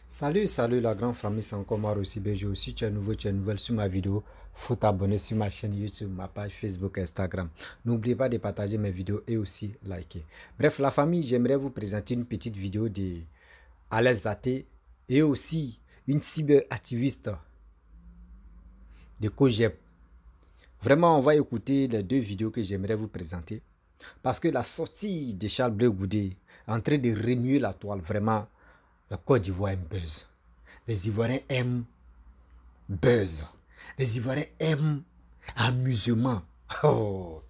Salut la grande famille, c'est encore moi aussi BG. Si tu es nouveau, tu es nouvelle sur ma vidéo, faut t'abonner sur ma chaîne YouTube, ma page Facebook, Instagram. N'oubliez pas de partager mes vidéos et aussi liker. Bref, la famille, j'aimerais vous présenter une petite vidéo de Alex Zaté et aussi une cyberactiviste de Kojeb. Vraiment, on va écouter les deux vidéos que j'aimerais vous présenter. Parce que la sortie de Charles Blé Goudé est en train de remuer la toile. Vraiment, la Côte d'Ivoire aime buzz. Les Ivoiriens aiment buzz. Les Ivoiriens aiment amusement. Oh.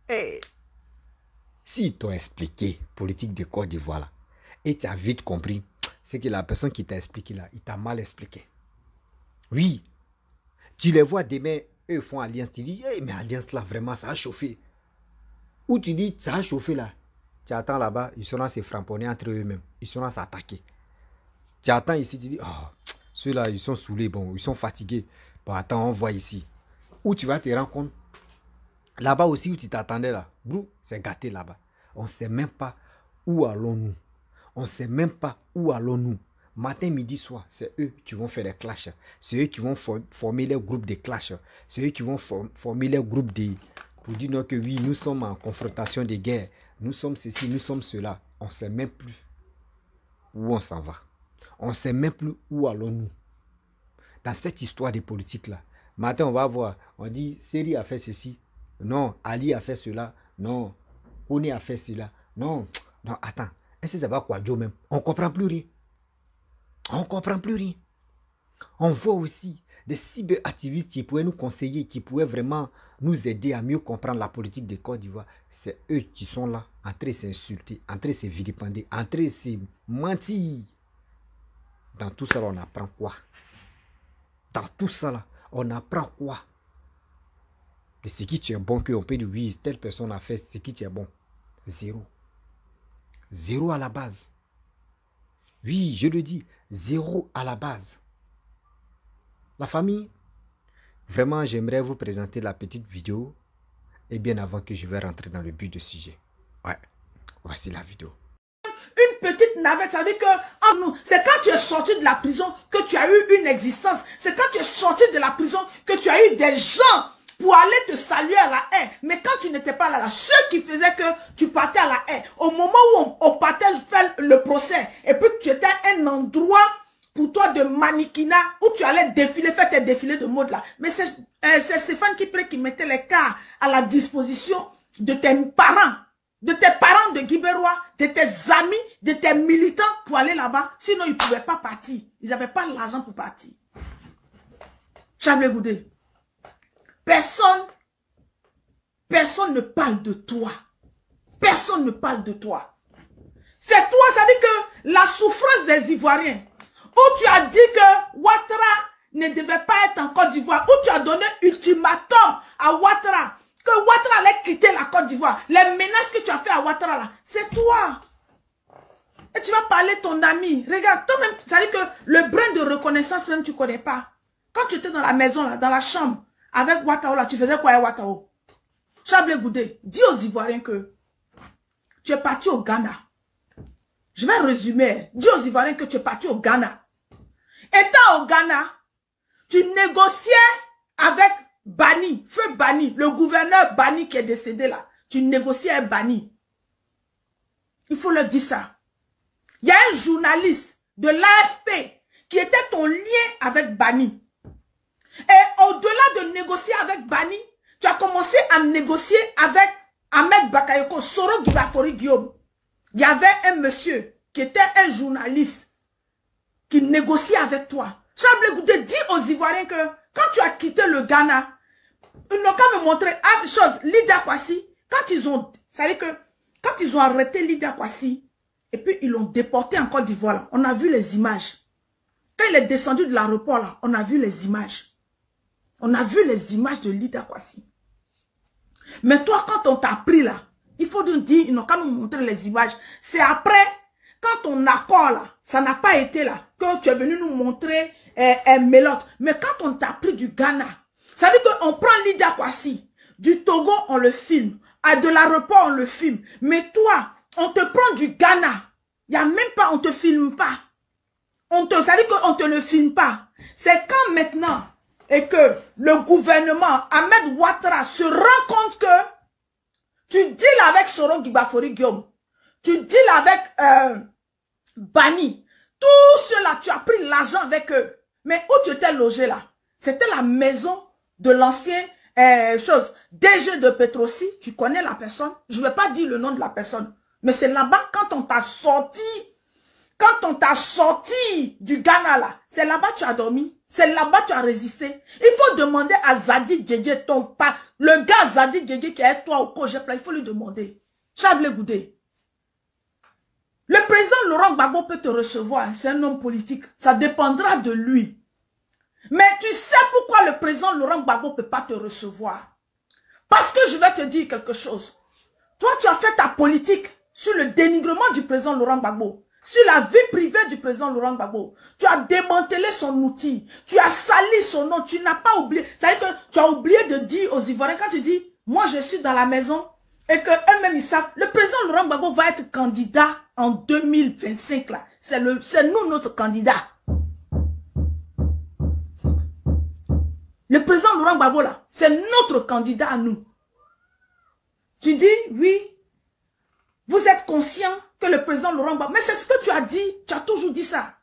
Hey. Si t'ont expliqué politique de Côte d'Ivoire là, et tu as vite compris, c'est que la personne qui t'a expliqué là, il t'a mal expliqué. Oui, tu les vois demain, eux font alliance, tu dis, hey, mais alliance là, vraiment, ça a chauffé. Ou tu dis, ça a chauffé là. Tu attends là-bas, ils seront à se framponner entre eux-mêmes. Ils seront à s'attaquer. Tu attends ici, tu dis, oh, ceux-là, ils sont saoulés, bon, ils sont fatigués. Bon, attends, on voit ici. Où tu vas te rendre compte. Là-bas aussi où tu t'attendais là, c'est gâté là-bas. On ne sait même pas où allons-nous. On ne sait même pas où allons-nous. Matin, midi, soir, c'est eux qui vont faire des clashs. C'est eux qui vont former les groupes de clash. C'est eux qui vont former les groupes de... Pour dire non, que oui, nous sommes en confrontation de guerre. Nous sommes ceci, nous sommes cela. On ne sait même plus où on s'en va. On ne sait même plus où allons-nous. Dans cette histoire de politique là. Matin, on va voir. On dit, Seri a fait ceci. Non, Ali a fait cela. Non, Kone a fait cela. Non, non, attends. Est-ce que ça va quoi, Joe même? On ne comprend plus rien. On ne comprend plus rien. On voit aussi des cyberactivistes qui pourraient nous conseiller, qui pourraient vraiment nous aider à mieux comprendre la politique de Côte d'Ivoire. C'est eux qui sont là, en train de s'insulter, en train de se vilipender, en train de se mentir. Dans tout ça, on apprend quoi? Dans tout ça, là, on apprend quoi? De ce qui tu es bon, qu'on peut dire, oui, telle personne a fait ce qui tu es bon. Zéro. Zéro à la base. Oui, je le dis, zéro à la base. La famille, vraiment, j'aimerais vous présenter la petite vidéo. Et bien avant que je vais rentrer dans le but du sujet. Ouais, voici la vidéo. Une petite navette, ça veut dire que c'est quand tu es sorti de la prison que tu as eu une existence. C'est quand tu es sorti de la prison que tu as eu des gens pour aller te saluer à la haie. Mais quand tu n'étais pas là, ceux qui faisaient que tu partais à la haie, au moment où on partait faire le procès, et puis tu étais un endroit pour toi de mannequinat, où tu allais défiler, faire tes défilés de mode là. Mais c'est Stéphane qui mettait les cas à la disposition de tes parents de Guibérois, de tes amis, de tes militants pour aller là-bas. Sinon, ils ne pouvaient pas partir. Ils n'avaient pas l'argent pour partir. Charles Blé Goudé. Personne ne parle de toi. Personne ne parle de toi. C'est toi, ça dit que la souffrance des Ivoiriens, où tu as dit que Ouattara ne devait pas être en Côte d'Ivoire, où tu as donné ultimatum à Ouattara, que Ouattara allait quitter la Côte d'Ivoire. Les menaces que tu as fait à Ouattara là, c'est toi. Et tu vas parler ton ami. Regarde, toi-même, ça dit que le brin de reconnaissance même tu ne connais pas. Quand tu étais dans la maison là, dans la chambre, avec Ouattara là, tu faisais quoi avec Ouattara? Charles Blé Goudé, dis aux Ivoiriens que tu es parti au Ghana. Je vais résumer. Dis aux Ivoiriens que tu es parti au Ghana. Étant au Ghana, tu négociais avec Bani, feu Bani, le gouverneur Bani qui est décédé là. Tu négociais avec Bani. Il faut leur dire ça. Il y a un journaliste de l'AFP qui était ton lien avec Bani. Et au-delà de négocier avec Bani, tu as commencé à négocier avec Ahmed Bakayoko, Soro Gibafori Guillaume. Il y avait un monsieur qui était un journaliste qui négociait avec toi. Charles Blé Goudé dit aux Ivoiriens que quand tu as quitté le Ghana, ils n'ont qu'à me montrer autre chose. Lida Kwasi, quand ils ont, ça veut dire que quand ils ont arrêté Lida Kwasi, et puis ils l'ont déporté en Côte d'Ivoire, on a vu les images. Quand il est descendu de l'aéroport là, on a vu les images. On a vu les images de Lida Kwasi. Mais toi, quand on t'a pris là, il faut nous dire, ils n'ont qu'à nous montrer les images. C'est après, quand ton accord là, ça n'a pas été là, que tu es venu nous montrer un mélote. Mais quand on t'a pris du Ghana, ça veut dire qu'on prend Lida Kwasi, du Togo, on le filme, de l'aéroport, on le filme. Mais toi, on te prend du Ghana, il n'y a même pas, on te filme pas. ça dit qu'on te le filme pas. C'est quand maintenant et que le gouvernement, Ahmed Ouattara, se rend compte que tu deals avec Soro Gibafori Guillaume, tu deals avec Bani, tout cela, tu as pris l'argent avec eux. Mais où tu étais logé là? C'était la maison de l'ancien DG de Petrosi. Tu connais la personne? Je ne vais pas dire le nom de la personne. Mais c'est là-bas quand on t'a sorti. Quand on t'a sorti du Ghana là, c'est là-bas que tu as dormi. C'est là-bas que tu as résisté. Il faut demander à Zadi Djedje, ton pas. Le gars Zadi Djedje qui est toi au Kojepla, il faut lui demander. Chablé Goudé. Le président Laurent Gbagbo peut te recevoir. C'est un homme politique. Ça dépendra de lui. Mais tu sais pourquoi le président Laurent Gbagbo ne peut pas te recevoir? Parce que je vais te dire quelque chose. Toi, tu as fait ta politique sur le dénigrement du président Laurent Gbagbo, sur la vie privée du président Laurent Gbagbo. Tu as démantelé son outil. Tu as sali son nom. Tu n'as pas oublié. C'est-à-dire que tu as oublié de dire aux Ivoiriens, quand tu dis, moi je suis dans la maison, et qu'eux-mêmes ils savent, le président Laurent Gbagbo va être candidat en 2025 là. C'est nous notre candidat. Le président Laurent Gbagbo là, c'est notre candidat à nous. Tu dis, oui, vous êtes conscient que le président Laurent Gbagbo, mais c'est ce que tu as dit, tu as toujours dit ça.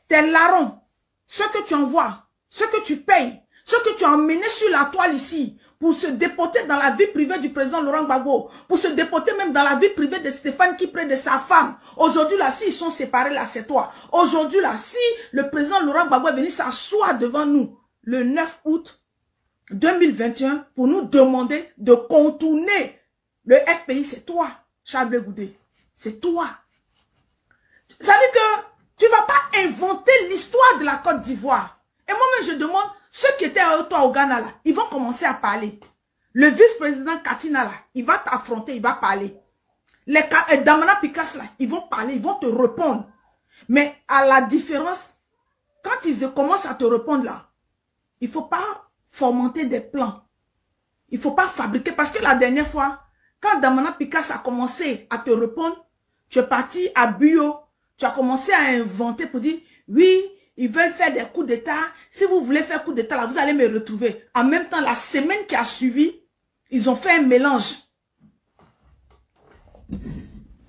Tes larrons, ce que tu envoies, ce que tu payes, ce que tu as emmené sur la toile ici, pour se dépoter dans la vie privée du président Laurent Gbagbo, pour se dépoter même dans la vie privée de Stéphane qui près de sa femme. Aujourd'hui là, s'ils sont séparés là, c'est toi. Aujourd'hui là, si le président Laurent Gbagbo est venu s'asseoir devant nous, le 9 août 2021, pour nous demander de contourner le FPI, c'est toi, Charles Goudé. C'est toi. Ça veut dire que tu ne vas pas inventer l'histoire de la Côte d'Ivoire. Et moi-même, je demande, ceux qui étaient avec toi au Ghana, là, ils vont commencer à parler. Le vice-président Katina, là, il va t'affronter, il va parler. Les Damana Picasso, là, ils vont parler, ils vont te répondre. Mais à la différence, quand ils commencent à te répondre, là, il ne faut pas fomenter des plans. Il ne faut pas fabriquer. Parce que la dernière fois, quand Damana Picasso a commencé à te répondre, tu es parti à Bio, tu as commencé à inventer pour dire, oui, ils veulent faire des coups d'État. Si vous voulez faire coup d'État, là, vous allez me retrouver. En même temps, la semaine qui a suivi, ils ont fait un mélange.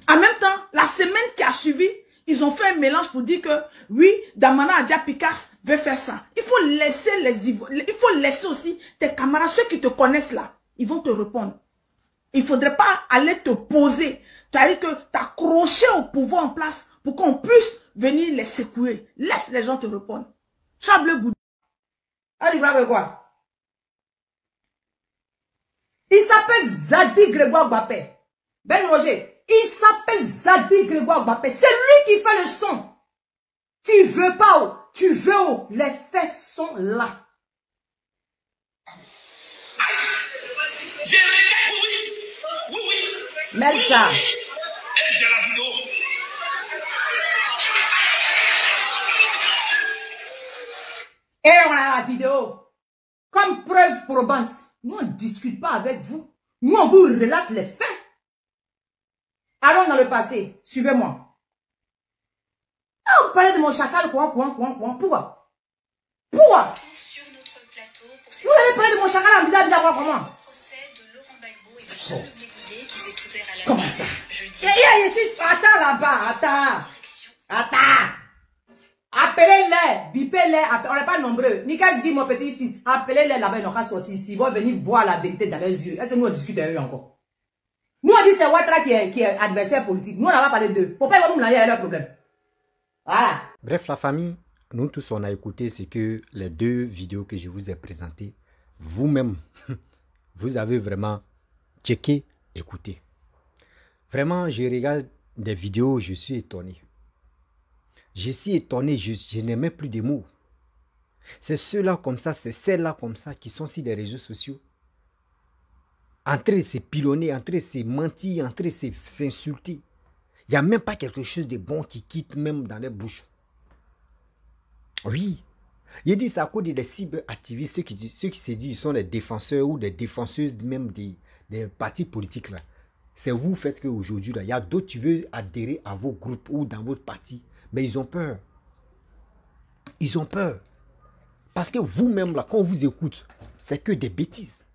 En même temps, la semaine qui a suivi, ils ont fait un mélange pour dire que, oui, Damana Adja Picasso veut faire ça. Il faut laisser il faut laisser aussi tes camarades, ceux qui te connaissent là, ils vont te répondre. Il ne faudrait pas aller te poser. Tu as dit que tu as accroché au pouvoir en place pour qu'on puisse venir les secouer. Laisse les gens te répondre. Chable Goudé. Ah, il va avec quoi? Il s'appelle Zadi Grégoire Gbapé. Ben Roger. Il s'appelle Zadi Grégoire Gbapé. C'est lui qui fait le son. Tu veux pas où? Tu veux où? Les faits sont là. J'ai oui. Melsa. J'ai la vidéo. Et on a la vidéo. Comme preuve probante. Nous, on ne discute pas avec vous. Nous, on vous relate les faits. Allons dans le passé. Suivez-moi. Ah, vous parlez de mon chacal, Pourquoi? Sur notre plateau pour Vous allez parler de mon chacal en bizarre, comment? le procès de Laurent Gbagbo et de Charles Goudé qui s'est ouvert à la Comment ça? jeudi. Attends là-bas, attends. Appelez-les, bipez-les, on n'est pas nombreux. Nika dit mon petit-fils, appelez-les là-bas, ils n'ont pas sorti ici. Ils vont venir voir la vérité dans leurs yeux. Est-ce que nous on discute avec eux encore? Nous on dit c'est Ouattara qui est adversaire politique. Nous on n'a pas parlé d'eux. Pourquoi ils vont nous lancer à leur problème? Voilà. Bref, la famille, nous tous on a écouté ce que les deux vidéos que je vous ai présentées. Vous-même, vous avez vraiment checké, écouté. Vraiment, je regarde des vidéos, je suis étonné. Je suis étonné, je n'ai même plus de mots. C'est ceux-là comme ça, c'est celles-là comme ça qui sont sur les réseaux sociaux. En train de se pilonner, en train de se mentir, en train de s'insulter. Il n'y a même pas quelque chose de bon qui quitte même dans les bouches. Oui. Il dit ça à cause des cyberactivistes, ceux qui se disent qu'ils sont des défenseurs ou des défenseuses même des partis politiques là. C'est vous faites qu'aujourd'hui, il y a d'autres qui veulent adhérer à vos groupes ou dans votre parti. Mais ils ont peur. Ils ont peur. Parce que vous-même, là, quand on vous écoute, c'est que des bêtises.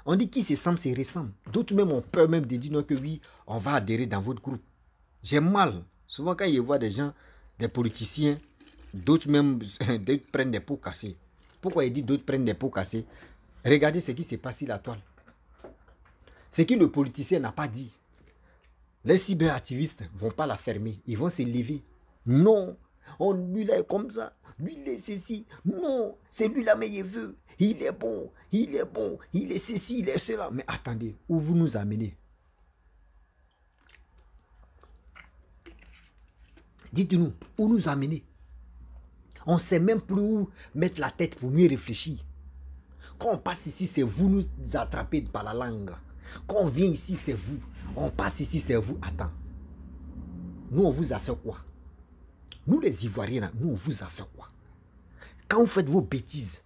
On dit qui se semble, se ressemble. D'autres même ont peur même de dire non, que oui, on va adhérer dans votre groupe. J'ai mal. Souvent, quand je vois des gens, des politiciens, d'autres même d'autres prennent des pots cassés. Pourquoi il dit d'autres prennent des pots cassés? Regardez ce qui s'est passé sur la toile. Ce que le politicien n'a pas dit. Les cyberactivistes ne vont pas la fermer. Ils vont se lever. Non, lui là est comme ça. Lui il est ceci. Non, c'est lui là mais il veut. Il est bon, il est bon, il est ceci, il est cela. Mais attendez, où vous nous amenez? Dites-nous, où nous amenez? On ne sait même plus où mettre la tête pour mieux réfléchir. Quand on passe ici, c'est vous nous attrapez par la langue. Quand on vient ici, c'est vous. On passe ici, c'est vous. Attends. Nous, on vous a fait quoi? Nous, les Ivoiriens, nous, on vous a fait quoi? Quand vous faites vos bêtises,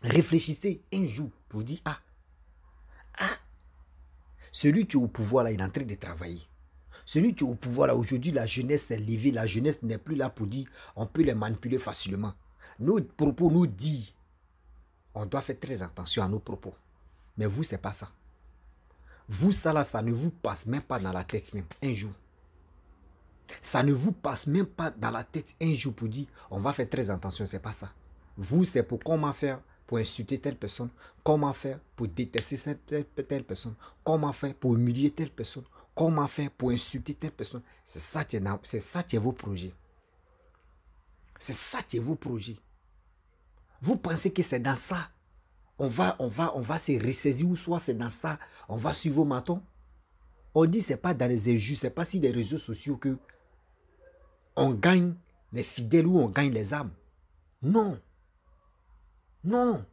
réfléchissez un jour pour dire, celui qui est au pouvoir, là, il est en train de travailler. Celui qui est au pouvoir, là, aujourd'hui, la jeunesse s'est levée. La jeunesse n'est plus là pour dire, on peut les manipuler facilement. Nos propos nous disent, on doit faire très attention à nos propos. Mais vous, c'est pas ça. Vous, ça là, ça ne vous passe même pas dans la tête même, un jour. Ça ne vous passe même pas dans la tête un jour pour dire, on va faire très attention, c'est pas ça. Vous, c'est pour comment faire pour insulter telle personne, comment faire pour détester telle personne, comment faire pour humilier telle personne, comment faire pour insulter telle personne. C'est ça qui est vos projets. C'est ça qui est vos projets. Vous pensez que c'est dans ça on va se ressaisir ou soit c'est dans ça on va suivre vos matons? On dit c'est pas dans les injustes, c'est pas sur les réseaux sociaux que on gagne les fidèles ou on gagne les âmes. Non. Non.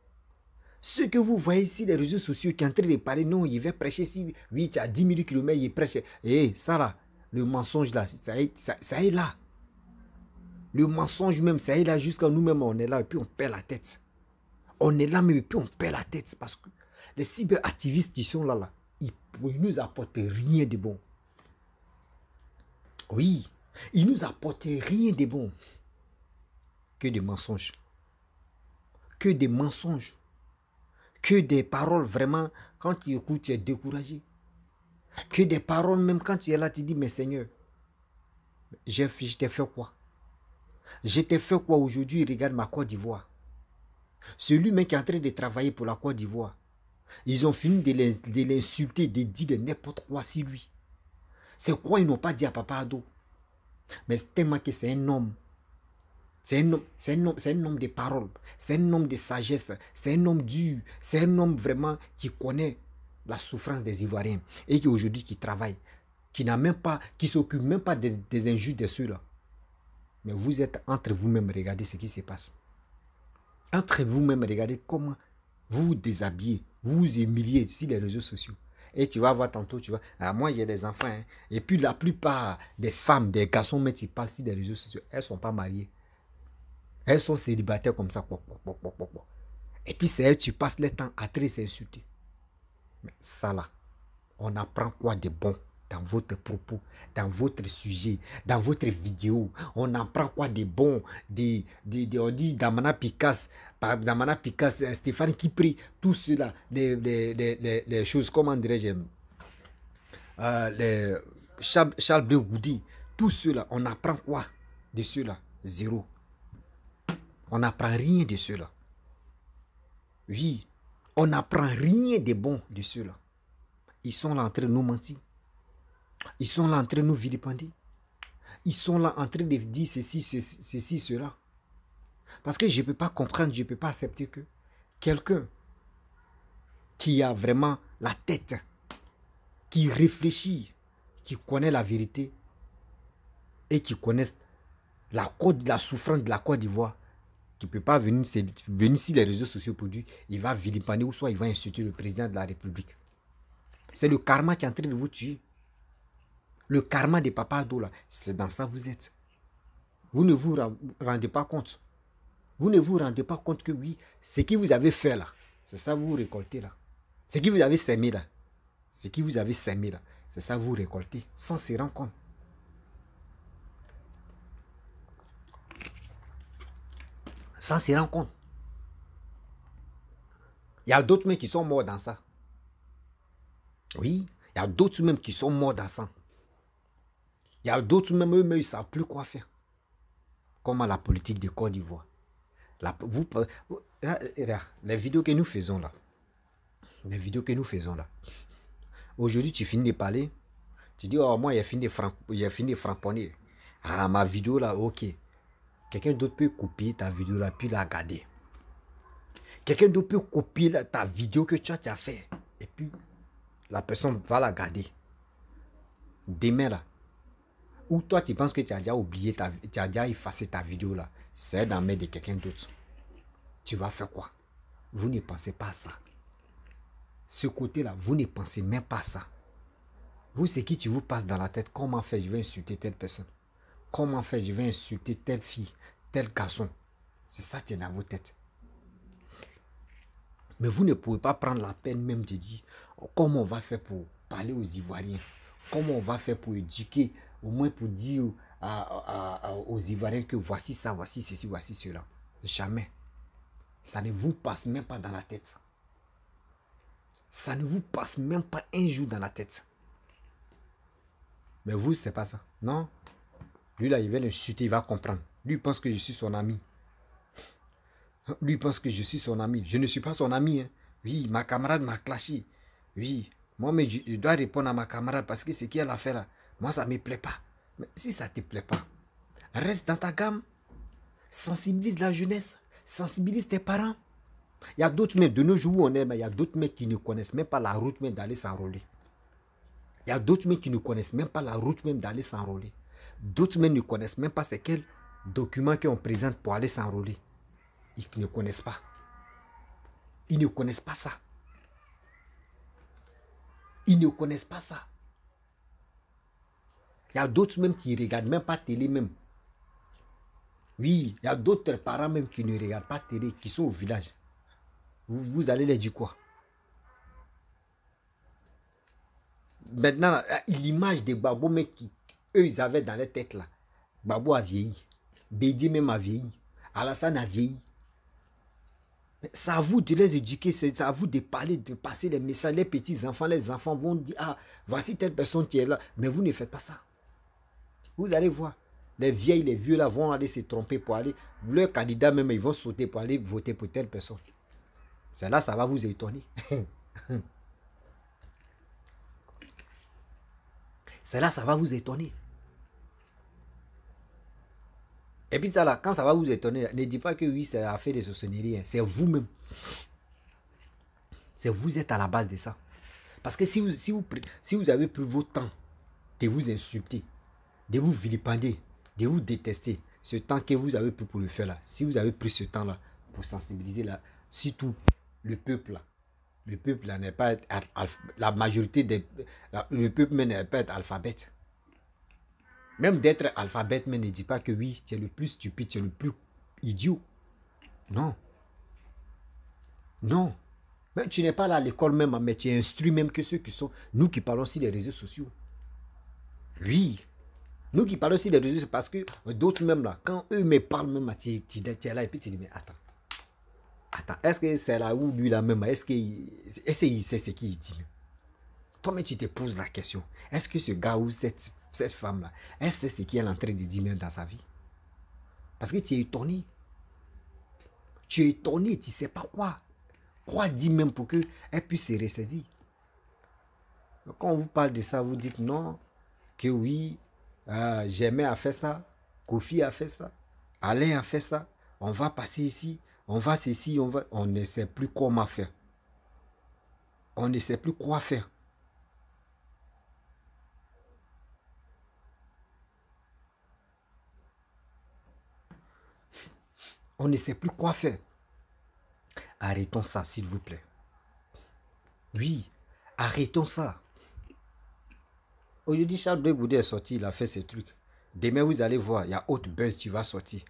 Ce que vous voyez ici, les réseaux sociaux qui sont en train de parler, non, il va prêcher ici, oui, tu as 10 000 km, il prêche. Ça là, le mensonge là, ça est là. Le mensonge même, ça est là jusqu'à nous-mêmes, on est là et puis on perd la tête. On est là mais et puis on perd la tête parce que les cyberactivistes qui sont là, ils ne nous apportent rien de bon. Oui, ils ne nous apportent rien de bon. Que des mensonges. Que des mensonges. Que des paroles vraiment, quand tu écoutes, tu es découragé. Que des paroles, même quand tu es là, tu dis, mais Seigneur, je t'ai fait quoi? Je t'ai fait quoi aujourd'hui? Regarde ma Côte d'Ivoire. Celui même qui est en train de travailler pour la Côte d'Ivoire, ils ont fini de l'insulter, de dire de n'importe quoi sur lui. C'est quoi ils n'ont pas dit à Papa Ado? Mais c'est tellement que c'est un homme. C'est un homme de parole. C'est un homme de sagesse. C'est un homme dur. C'est un homme vraiment qui connaît la souffrance des Ivoiriens. Et qui aujourd'hui qui travaille. Qui n'a même pas, qui s'occupe même pas des injustes de ceux-là. Mais vous êtes entre vous-même, regardez ce qui se passe. Entre vous-même, regardez comment vous vous déshabillez, vous vous humiliez sur les réseaux sociaux. Et tu vas voir tantôt, tu vas, moi j'ai des enfants. Hein. Et puis la plupart des femmes, des garçons, mais tu parles sur les réseaux sociaux, elles ne sont pas mariées. Elles sont célibataires comme ça. Et puis c'est elles, tu passes le temps à te s'insulter. Mais ça là, on apprend quoi de bon dans votre propos, dans votre sujet, dans votre vidéo? On apprend quoi de bon? On dit Damana Picasse, Stéphane qui prie, tout cela, les choses, comment dirais-je, Charles Bleu Goudi, tout cela, on apprend quoi de cela? Zéro. On n'apprend rien de cela. Oui, on n'apprend rien de bon de cela. Ils sont là en train de nous mentir. Ils sont là en train de nous vilipender. Ils sont là en train de dire ceci, cela. Parce que je ne peux pas comprendre, je ne peux pas accepter que quelqu'un qui a vraiment la tête, qui réfléchit, qui connaît la vérité et qui connaît la souffrance de la Côte d'Ivoire, qui ne peut pas venir sur les réseaux sociaux pour dire il va vilipender ou soit il va insulter le président de la République. C'est le karma qui est en train de vous tuer. Le karma de Papa Ado, là, c'est dans ça que vous êtes. Vous ne vous rendez pas compte. Vous ne vous rendez pas compte que oui, ce que vous avez fait là, c'est ça que vous récoltez là. Ce que vous avez sémé là, ce que vous avez sémé là, c'est ça que vous récoltez sans se rendre compte. sans se rendre compte. Il y a d'autres même qui sont morts dans ça. Oui, il y a d'autres même qui sont morts dans ça. Il y a d'autres même, eux, mais ils ne savent plus quoi faire. Comme la politique de Côte d'Ivoire. Les vidéos que nous faisons là. Les vidéos que nous faisons là. Aujourd'hui, tu finis de parler. Tu dis, oh, moi, il a fini de framponner. Ah, ma vidéo là, ok. Quelqu'un d'autre peut copier ta vidéo là, puis la garder. Quelqu'un d'autre peut copier ta vidéo que tu as fait. Et puis, la personne va la garder. Demain là. Ou toi, tu penses que tu as déjà oublié, tu as déjà effacé ta vidéo là. C'est dans la main de quelqu'un d'autre. Tu vas faire quoi? Vous ne pensez pas à ça. Ce côté-là, vous ne pensez même pas à ça. Vous, c'est qui tu vous passe dans la tête? Comment faire? Je vais insulter telle personne. Comment faire? Je vais insulter telle fille, tel garçon. C'est ça qui est dans vos têtes. Mais vous ne pouvez pas prendre la peine même de dire comment on va faire pour parler aux Ivoiriens. Comment on va faire pour éduquer, au moins pour dire aux Ivoiriens que voici ça, voici ceci, voici cela. Jamais. Ça ne vous passe même pas dans la tête. Ça ne vous passe même pas un jour dans la tête. Mais vous, c'est pas ça. Non. Lui, là, il va l'insulter, il va comprendre. Lui, il pense que je suis son ami. Lui, il pense que je suis son ami. Je ne suis pas son ami. Hein. Oui, ma camarade m'a clashé. Oui, moi, mais je dois répondre à ma camarade parce que ce qu'elle a fait là, moi, ça ne me plaît pas. Mais si ça ne te plaît pas, reste dans ta gamme. Sensibilise la jeunesse. Sensibilise tes parents. Il y a d'autres mecs, de nos jours où on est, mais il y a d'autres mecs qui ne connaissent même pas la route même d'aller s'enrôler. Il y a d'autres mecs qui ne connaissent même pas la route même d'aller s'enrôler. D'autres mecs ne connaissent même pas c'est quel document qu'on présente pour aller s'enrôler. Ils ne connaissent pas. Ils ne connaissent pas ça. Ils ne connaissent pas ça. Il y a d'autres même qui ne regardent même pas télé même. Oui, il y a d'autres parents même qui ne regardent pas télé, qui sont au village. Vous allez les dire quoi? Maintenant, l'image de Gbagbo, mais eux, ils avaient dans leur tête là. Gbagbo a vieilli. Bédi même a vieilli. Alassane a vieilli. C'est à vous de les éduquer, c'est à vous de parler, de passer les messages. Les petits-enfants, les enfants vont dire, ah, voici telle personne qui est là. Mais vous ne faites pas ça. Vous allez voir. Les vieilles, les vieux là vont aller se tromper pour aller. Leurs candidats même, ils vont sauter pour aller voter pour telle personne. C'est là, ça va vous étonner. C'est là, ça va vous étonner. Et puis ça là, quand ça va vous étonner, ne dites pas que oui, c'est affaire de sorcellerie. C'est vous-même. C'est vous êtes à la base de ça. Parce que si vous avez pris votre temps de vous insulter, de vous vilipender, de vous détester, ce temps que vous avez pris pour le faire là, si vous avez pris ce temps-là pour sensibiliser là, surtout le peuple là, n'est pas la majorité des... le peuple n'est pas alphabète. Même d'être alphabète, mais ne dit pas que oui, tu es le plus stupide, tu es le plus idiot. Non. Non. Même tu n'es pas là à l'école même, mais tu es instruit même que ceux qui sont... Nous qui parlons aussi des réseaux sociaux. Oui. Nous qui parlons aussi des réseaux sociaux, parce que d'autres même là, quand eux me parlent même, tu es là et puis tu dis, mais attends. Attends, est-ce que c'est là où lui là même, est-ce qu'il sait ce qu'il dit? Toi-même, tu te poses la question. Est-ce que ce gars ou cette femme-là, est-ce que c'est ce qu'elle est en train de dire même dans sa vie? Parce que tu es étonné. Tu es étonné, tu ne sais pas quoi. Quoi dire même pour qu'elle puisse se ressaisir. Quand on vous parle de ça, vous dites non, que oui, Germain a fait ça, Kofi a fait ça, Alain a fait ça, on va passer ici, on va ceci, on ne sait plus comment faire. On ne sait plus quoi faire. On ne sait plus quoi faire. Arrêtons ça, s'il vous plaît. Oui, arrêtons ça. Aujourd'hui, Charles de Goudet est sorti, il a fait ses trucs. Demain, vous allez voir, il y a autre buzz qui va sortir.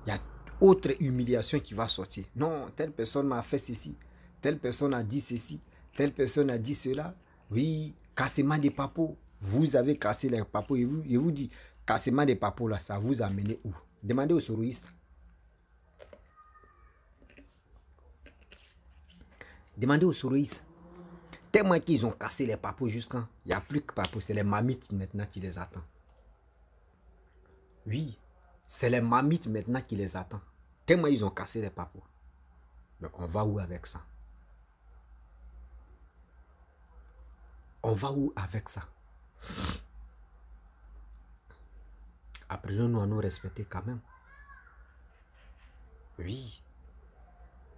Il y a autre humiliation qui va sortir. Non, telle personne m'a fait ceci. Telle personne a dit ceci. Telle personne a dit cela. Oui, cassement des papos. Vous avez cassé les papos. Et vous dis, cassement des papos, là, ça vous a mené où? Demandez aux souristes. Demandez aux Soroïs. Tellement qu'ils ont cassé les papos jusqu'à... Il n'y a plus que papos, c'est les mamites maintenant qui les attendent. Oui, c'est les mamites maintenant qui les attendent. Tellement ils ont cassé les papos. Mais on va où avec ça? On va où avec ça? Apprenons-nous à nous respecter quand même. Oui.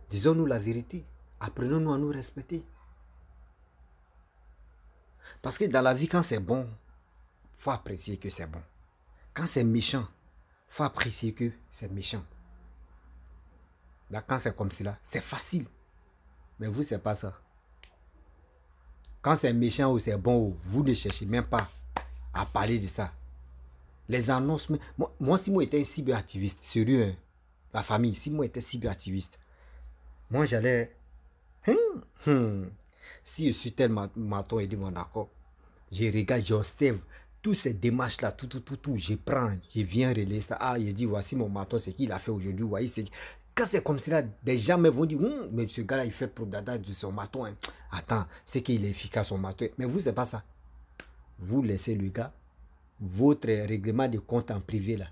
Disons-nous la vérité. Apprenons-nous à nous respecter. Parce que dans la vie, quand c'est bon, il faut apprécier que c'est bon. Quand c'est méchant, il faut apprécier que c'est méchant. Là, quand c'est comme cela, c'est facile. Mais vous, c'est pas ça. Quand c'est méchant ou c'est bon, vous ne cherchez même pas à parler de ça. Les annonces... Moi si moi j'étais un cyberactiviste, sérieux, hein, la famille, si moi j'étais cyberactiviste, moi j'allais... Si je suis tellement maton et dit mon accord, je regarde, j'observe toutes ces démarches-là, tout, je prends, je viens relayer ça. Ah, je dis, voici mon maton, c'est qu'il a fait aujourd'hui. Voyez, c'est... Quand c'est comme cela, des gens me vont dire, mais ce gars-là, il fait pour dada de son maton. Hein. Attends, c'est qu'il est efficace, son maton. Mais vous, c'est pas ça. Vous laissez le gars, votre règlement de compte en privé, là,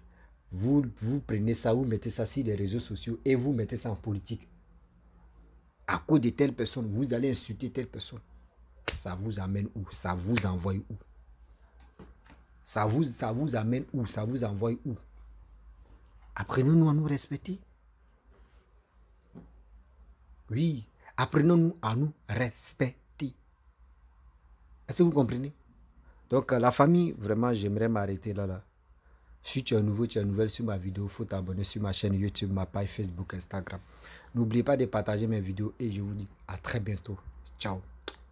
vous prenez ça, vous mettez ça sur les réseaux sociaux et vous mettez ça en politique. À cause de telle personne, vous allez insulter telle personne. Ça vous amène où? Ça vous envoie où? Ça vous amène où? Ça vous envoie où? Apprenons-nous à nous respecter. Oui, apprenons-nous à nous respecter. Est-ce que vous comprenez? Donc, la famille, vraiment, j'aimerais m'arrêter là. Si tu es nouveau, tu es nouvelle sur ma vidéo, il faut t'abonner sur ma chaîne YouTube, ma page Facebook, Instagram. N'oubliez pas de partager mes vidéos et je vous dis à très bientôt. Ciao,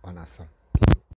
on ensemble.